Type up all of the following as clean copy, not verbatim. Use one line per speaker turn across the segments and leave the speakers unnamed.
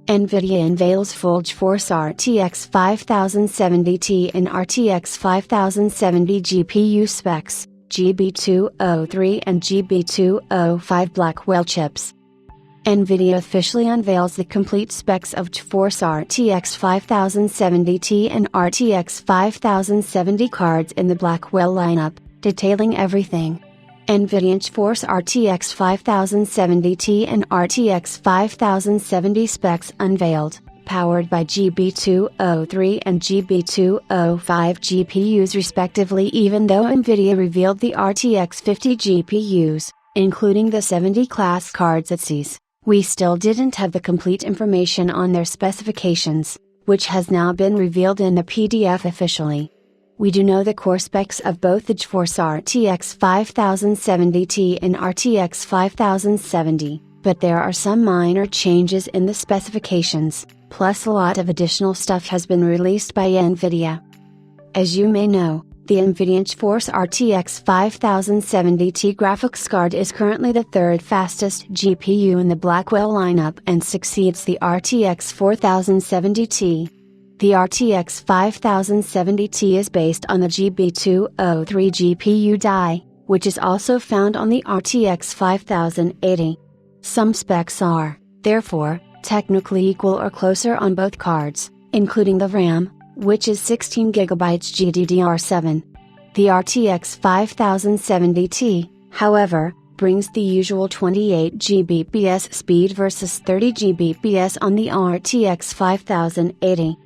NVIDIA unveils full GeForce RTX 5070 and RTX 5070 GPU specs, GB203 and GB205 Blackwell chips. NVIDIA officially unveils the complete specs of GeForce RTX 5070 and RTX 5070 cards in the Blackwell lineup, detailing everything. NVIDIA GeForce RTX 5070 and RTX 5070 specs unveiled, powered by GB203 and GB205 GPUs respectively. Even though NVIDIA revealed the RTX 50 GPUs, including the 70 class cards it sees, we still didn't have the complete information on their specifications, which has now been revealed in the PDF officially. We do know the core specs of both the GeForce RTX 5070 and RTX 5070, but there are some minor changes in the specifications, plus a lot of additional stuff has been released by NVIDIA. As you may know, the NVIDIA GeForce RTX 5070 graphics card is currently the third fastest GPU in the Blackwell lineup and succeeds the RTX 4070 Ti. The RTX 5070 Ti is based on the GB203 GPU die, which is also found on the RTX 5080. Some specs are, therefore, technically equal or closer on both cards, including the RAM, which is 16GB GDDR7. The RTX 5070 Ti, however, brings the usual 28 Gbps speed versus 30 Gbps on the RTX 5080.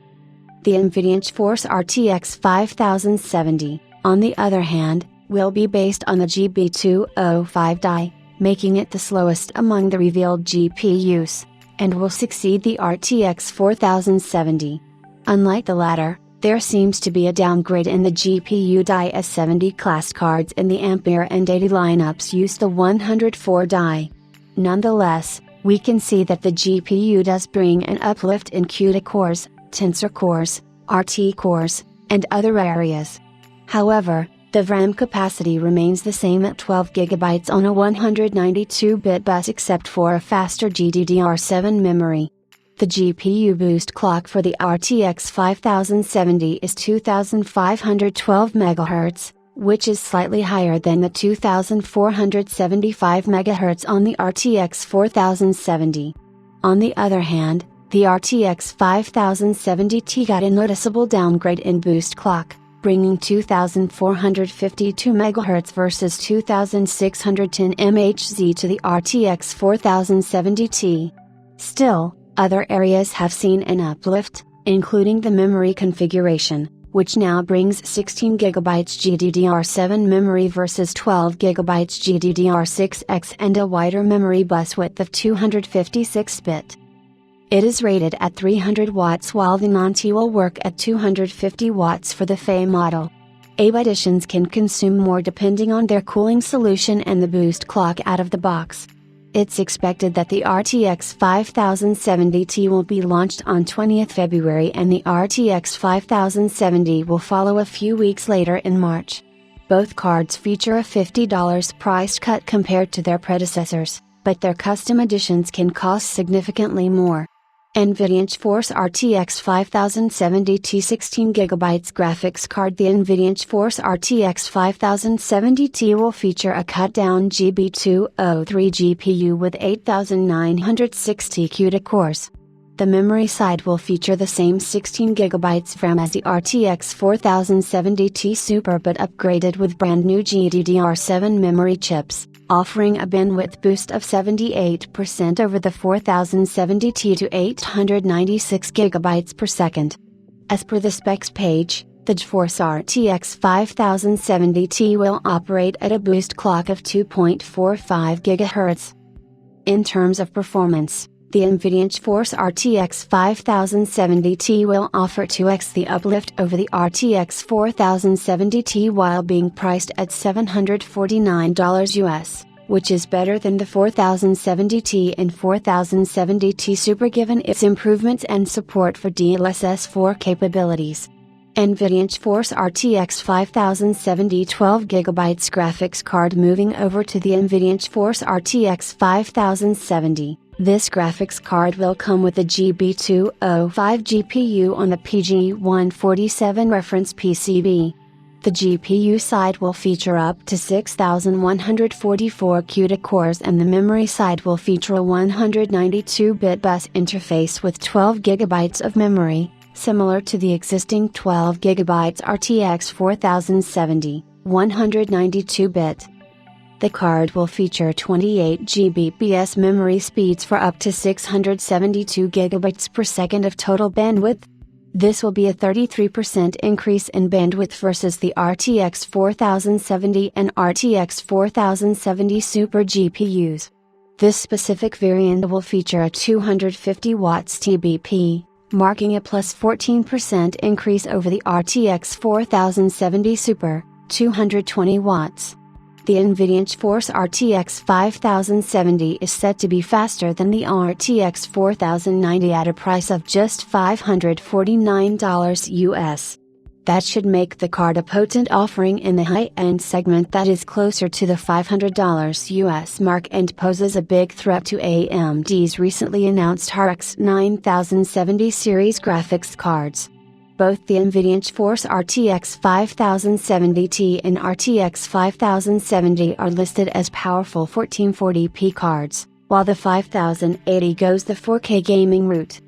The NVIDIA GeForce RTX 5070, on the other hand, will be based on the GB205 die, making it the slowest among the revealed GPUs, and will succeed the RTX 4070. Unlike the latter, there seems to be a downgrade in the GPU die as 70 class cards in the Ampere and 80 lineups use the 104 die. Nonetheless, we can see that the GPU does bring an uplift in CUDA cores, Tensor cores, RT cores, and other areas. However, the RAM capacity remains the same at 12GB on a 192-bit bus except for a faster GDDR7 memory. The GPU boost clock for the RTX 5070 is 2512 MHz, which is slightly higher than the 2475 MHz on the RTX 4070. On the other hand, the RTX 5070 Ti got a noticeable downgrade in boost clock, bringing 2452 MHz versus 2610 MHz to the RTX 4070 Ti. Still, other areas have seen an uplift, including the memory configuration, which now brings 16GB GDDR7 memory versus 12GB GDDR6X and a wider memory bus width of 256-bit. It is rated at 300 watts while the non-Ti will work at 250 watts for the FE model. AB editions can consume more depending on their cooling solution and the boost clock out of the box. It's expected that the RTX 5070 Ti will be launched on 20th February and the RTX 5070 will follow a few weeks later in March. Both cards feature a $50 price cut compared to their predecessors, but their custom editions can cost significantly more. NVIDIA GeForce RTX 5070 Ti 16GB graphics card. The NVIDIA GeForce RTX 5070 Ti will feature a cut-down GB203 GPU with 8960 CUDA cores. The memory side will feature the same 16GB RAM as the RTX 4070 Ti Super but upgraded with brand new GDDR7 memory chips, offering a bandwidth boost of 78% over the 4070 Ti to 896GB per second. As per the specs page, the GeForce RTX 5070 Ti will operate at a boost clock of 2.45 GHz. In terms of performance, the NVIDIA GeForce RTX 5070 Ti will offer 2x the uplift over the RTX 4070 Ti while being priced at $749 US, which is better than the 4070 Ti and 4070 Ti Super given its improvements and support for DLSS 4 capabilities. NVIDIA GeForce RTX 5070 12GB graphics card. Moving over to the NVIDIA GeForce RTX 5070, This graphics card will come with a GB205 GPU on the PG147 reference PCB. The GPU side will feature up to 6,144 CUDA cores and the memory side will feature a 192-bit bus interface with 12GB of memory, similar to the existing 12GB RTX 4070, 192-bit. The card will feature 28 Gbps memory speeds for up to 672 GB per second of total bandwidth. This will be a 33% increase in bandwidth versus the RTX 4070 and RTX 4070 Super GPUs. This specific variant will feature a 250 watts TBP, marking a plus 14% increase over the RTX 4070 Super, 220 watts. The NVIDIA GeForce RTX 5070 is said to be faster than the RTX 4090 at a price of just $549 US. That should make the card a potent offering in the high-end segment that is closer to the $500 US mark and poses a big threat to AMD's recently announced RX 9070 series graphics cards. Both the NVIDIA GeForce RTX 5070 Ti and RTX 5070 are listed as powerful 1440p cards, while the 5080 goes the 4K gaming route.